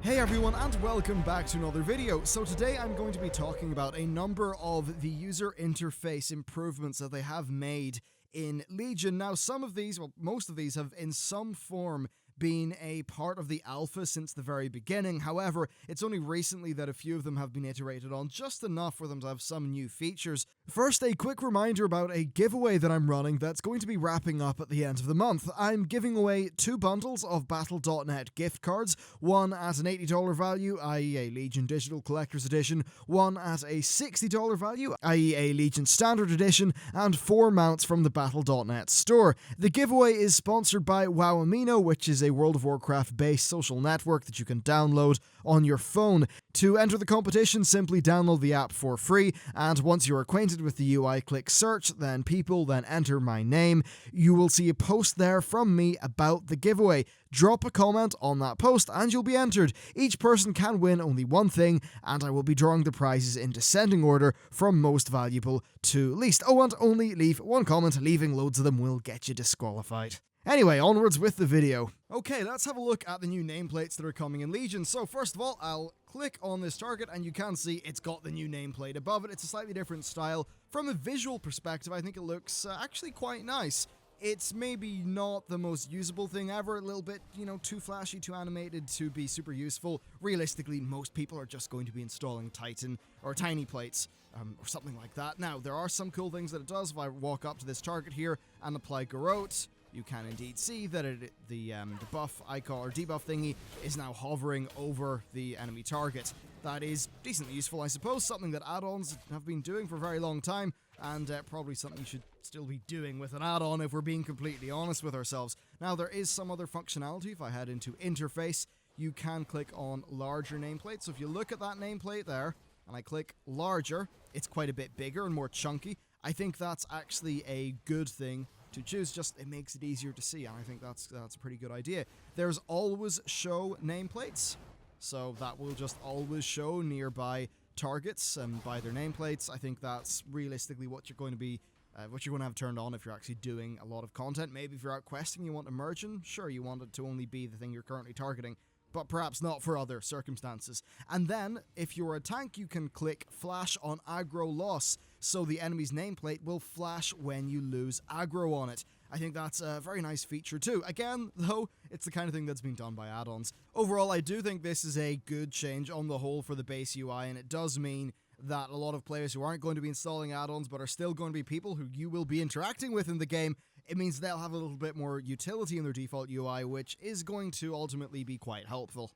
Hey everyone, and welcome back to another video. So today I'm going to be talking about a number of the user interface improvements that they have made in Legion. Now some of these, well most of these have in some form been a part of the alpha since the very beginning. However, it's only recently that a few of them have been iterated on just enough for them to have some new features. First, a quick reminder about a giveaway that I'm running that's going to be wrapping up at the end of the month. I'm giving away 2 bundles of Battle.net gift cards, one at an $80 value, i.e. a Legion Digital Collector's Edition, one at a $60 value, i.e. a Legion Standard Edition, and 4 mounts from the Battle.net store. The giveaway is sponsored by WoW Amino, which is a World of Warcraft based social network that you can download on your phone. To enter the competition, simply download the app for free, and once you're acquainted with the UI, click search, then people, then enter my name. You will see a post there from me about the giveaway. Drop a comment on that post and you'll be entered. Each person can win only one thing, and I will be drawing the prizes in descending order from most valuable to least. Oh, and only leave one comment. Leaving loads of them will get you disqualified. Anyway, onwards with the video. Okay, let's have a look at the new nameplates that are coming in Legion. So first of all, I'll click on this target and you can see it's got the new nameplate above it. It's a slightly different style. From a visual perspective, I think it looks actually quite nice. It's maybe not the most usable thing ever, a little bit, too flashy, too animated to be super useful. Realistically, most people are just going to be installing Titan or Tiny Plates or something like that. Now, there are some cool things that it does. If I walk up to this target here and apply Garrote, you can indeed see that the buff icon or debuff thingy is now hovering over the enemy target. That is decently useful, I suppose, something that add-ons have been doing for a very long time, and probably something you should still be doing with an add-on if we're being completely honest with ourselves. Now, there is some other functionality. If I head into interface, you can click on larger nameplate. So if you look at that nameplate there, and I click larger, it's quite a bit bigger and more chunky. I think that's actually a good thing to choose. Just it makes it easier to see, and I think that's a pretty good idea. There's always show nameplates, so that will just always show nearby targets by their nameplates. I think that's realistically what you're going to have turned on if you're actually doing a lot of content. Maybe if you're out questing, you want immersion. Sure, you want it to only be the thing you're currently targeting, but perhaps not for other circumstances. And then, if you're a tank, you can click flash on aggro loss, so the enemy's nameplate will flash when you lose aggro on it. I think that's a very nice feature too. Again, though, it's the kind of thing that's been done by add-ons. Overall, I do think this is a good change on the whole for the base UI, and it does mean that a lot of players who aren't going to be installing add-ons but are still going to be people who you will be interacting with in the game, it means they'll have a little bit more utility in their default UI, which is going to ultimately be quite helpful.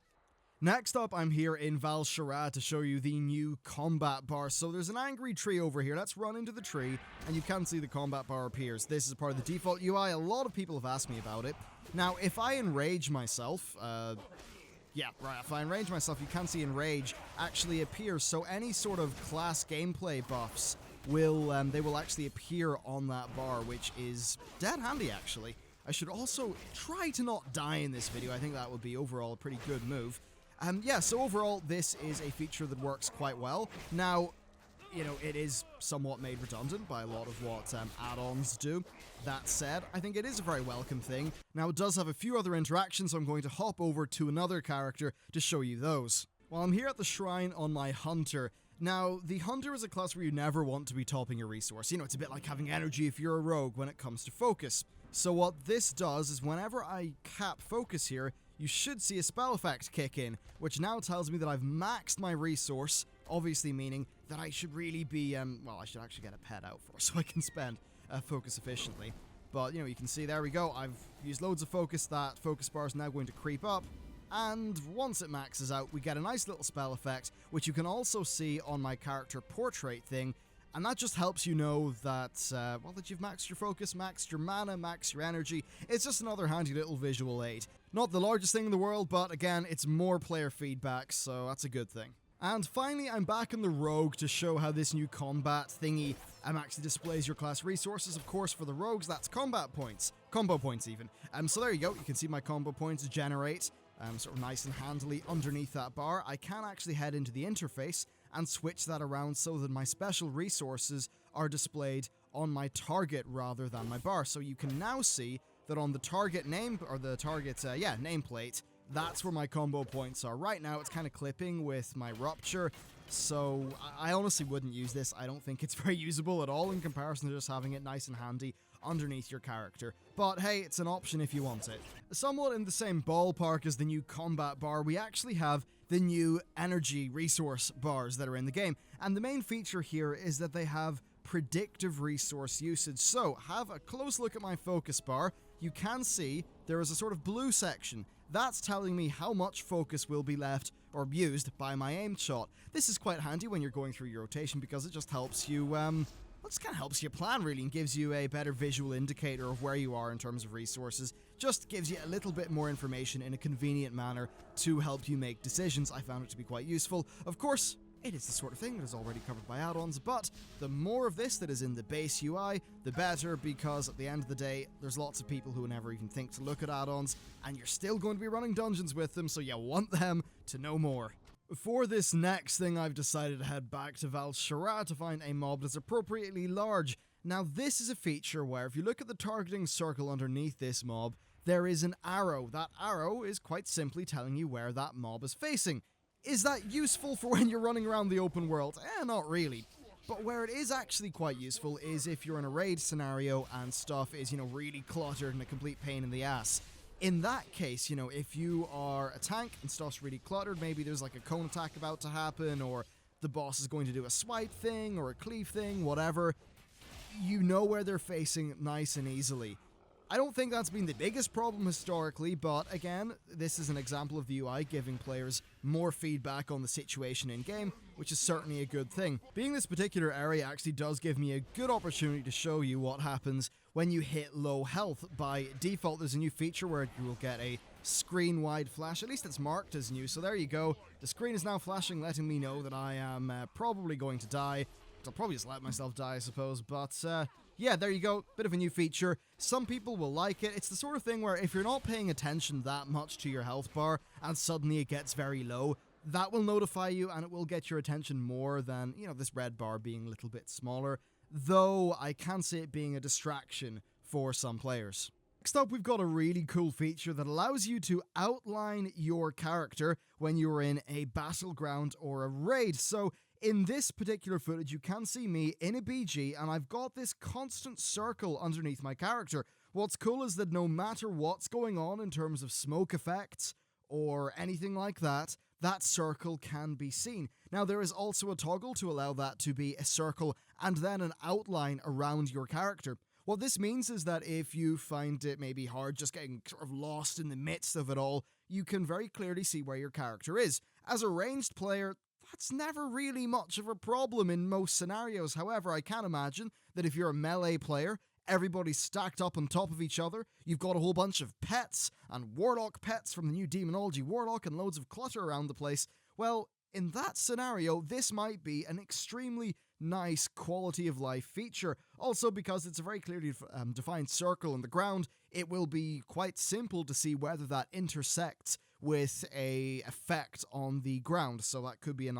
Next up, I'm here in Val'Sharad to show you the new combat bar. So there's an angry tree over here. Let's run into the tree, and you can see the combat bar appears. This is part of the default UI. A lot of people have asked me about it. Now, if I enrage myself, if I enrage myself, you can see enrage actually appears. So any sort of class gameplay buffs will actually appear on that bar, which is dead handy, actually. I should also try to not die in this video. I think that would be overall a pretty good move. So overall, this is a feature that works quite well. Now, it is somewhat made redundant by a lot of what add-ons do. That said, I think it is a very welcome thing. Now, it does have a few other interactions, so I'm going to hop over to another character to show you those. Well, I'm here at the shrine on my Hunter. Now, the Hunter is a class where you never want to be topping your resource. It's a bit like having energy if you're a rogue when it comes to focus. So what this does is whenever I cap focus here, you should see a spell effect kick in, which now tells me that I've maxed my resource, obviously meaning that I should really be, I should actually get a pet out for so I can spend focus efficiently. But, you can see, there we go, I've used loads of focus. That focus bar is now going to creep up, and once it maxes out, we get a nice little spell effect, which you can also see on my character portrait thing. And that just helps you know that, that you've maxed your focus, maxed your mana, maxed your energy. It's just another handy little visual aid. Not the largest thing in the world, but again, it's more player feedback, so that's a good thing. And finally, I'm back in the Rogue to show how this new combat thingy actually displays your class resources. Of course, for the Rogues, that's combat points. Combo points, even. So there you go. You can see my combo points generate sort of nice and handily underneath that bar. I can actually head into the interface and switch that around so that my special resources are displayed on my target rather than my bar. So you can now see that on the target name, or the target, nameplate, that's where my combo points are. Right now, it's kind of clipping with my Rupture, so I honestly wouldn't use this. I don't think it's very usable at all in comparison to just having it nice and handy underneath your character. But hey, it's an option if you want it. Somewhat in the same ballpark as the new combat bar, we actually have the new energy resource bars that are in the game. And the main feature here is that they have predictive resource usage. So have a close look at my focus bar. You can see there is a sort of blue section. That's telling me how much focus will be left or used by my aimed shot. This is quite handy when you're going through your rotation because it just helps you, just kind of helps you plan really and gives you a better visual indicator of where you are in terms of resources. Just gives you a little bit more information in a convenient manner to help you make decisions. I found it to be quite useful. Of course, it is the sort of thing that is already covered by add-ons, but the more of this that is in the base UI, the better, because at the end of the day, there's lots of people who would never even think to look at add-ons, and you're still going to be running dungeons with them, so you want them to know more. For this next thing, I've decided to head back to Val'Sharah to find a mob that's appropriately large. Now, this is a feature where if you look at the targeting circle underneath this mob, there is an arrow. That arrow is quite simply telling you where that mob is facing. Is that useful for when you're running around the open world? Not really. But where it is actually quite useful is if you're in a raid scenario and stuff is, really cluttered and a complete pain in the ass. In that case, if you are a tank and stuff's really cluttered, maybe there's like a cone attack about to happen, or the boss is going to do a swipe thing or a cleave thing, whatever, you know where they're facing nice and easily. I don't think that's been the biggest problem historically, but again, this is an example of the UI giving players more feedback on the situation in-game, which is certainly a good thing. Being this particular area actually does give me a good opportunity to show you what happens when you hit low health. By default, there's a new feature where you will get a screen-wide flash. At least it's marked as new, so there you go. The screen is now flashing, letting me know that I am probably going to die. I'll probably just let myself die, I suppose, but yeah, there you go. Bit of a new feature. Some people will like it. It's the sort of thing where if you're not paying attention that much to your health bar and suddenly it gets very low, that will notify you and it will get your attention more than, this red bar being a little bit smaller. Though I can see it being a distraction for some players. Next up, we've got a really cool feature that allows you to outline your character when you're in a battleground or a raid. So in this particular footage, you can see me in a BG, and I've got this constant circle underneath my character. What's cool is that no matter what's going on in terms of smoke effects or anything like that, that circle can be seen. Now, there is also a toggle to allow that to be a circle and then an outline around your character. What this means is that if you find it maybe hard just getting sort of lost in the midst of it all, you can very clearly see where your character is. As a ranged player, that's never really much of a problem in most scenarios. However, I can imagine that if you're a melee player, everybody's stacked up on top of each other, you've got a whole bunch of pets and warlock pets from the new demonology warlock and loads of clutter around the place. Well, in that scenario, this might be an extremely nice quality of life feature. Also, because it's a very clearly defined circle on the ground, it will be quite simple to see whether that intersects with a effect on the ground, so that could be a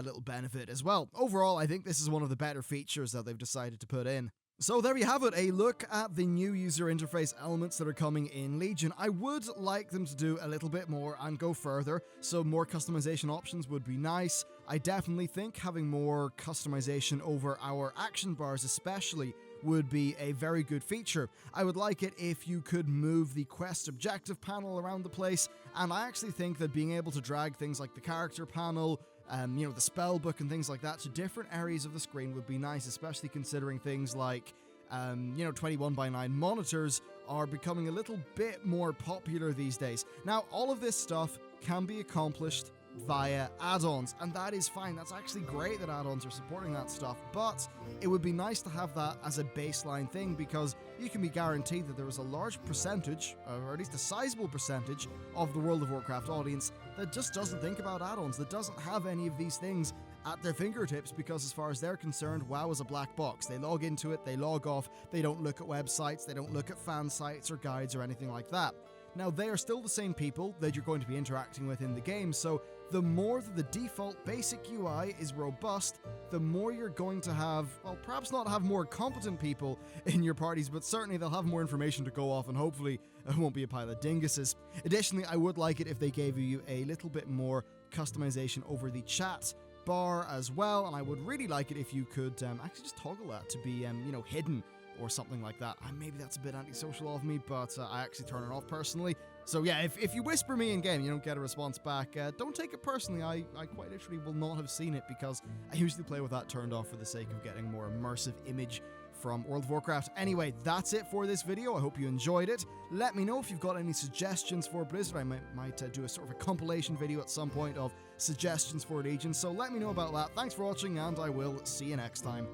little benefit as well. Overall, I think this is one of the better features that they've decided to put in. So there you have it, a look at the new user interface elements that are coming in Legion. I would like them to do a little bit more and go further, so more customization options would be nice. I definitely think having more customization over our action bars especially would be a very good feature. I would like it if you could move the quest objective panel around the place, and I actually think that being able to drag things like the character panel, the spell book and things like that to different areas of the screen would be nice, especially considering things like 21:9 monitors are becoming a little bit more popular these days. Now, all of this stuff can be accomplished via add-ons, and that is fine. That's actually great that add-ons are supporting that stuff, but it would be nice to have that as a baseline thing, because you can be guaranteed that there is a large percentage, or at least a sizable percentage, of the World of Warcraft audience that just doesn't think about add-ons, that doesn't have any of these things at their fingertips, because as far as they're concerned, WoW is a black box. They log into it, they log off, they don't look at websites, they don't look at fan sites or guides or anything like that. Now, they are still the same people that you're going to be interacting with in the game, so the more that the default basic UI is robust, the more you're going to have, well, perhaps not have more competent people in your parties, but certainly they'll have more information to go off, and hopefully it won't be a pile of dinguses. Additionally, I would like it if they gave you a little bit more customization over the chat bar as well, and I would really like it if you could actually just toggle that to be, hidden or something like that. Maybe that's a bit antisocial of me, but I actually turn it off personally. So yeah, if you whisper me in game, you don't get a response back, don't take it personally. I quite literally will not have seen it, because I usually play with that turned off for the sake of getting more immersive image from World of Warcraft. Anyway, that's it for this video. I hope you enjoyed it. Let me know if you've got any suggestions for Blizzard. I might do a sort of a compilation video at some point of suggestions for Legion, so let me know about that. Thanks for watching, and I will see you next time.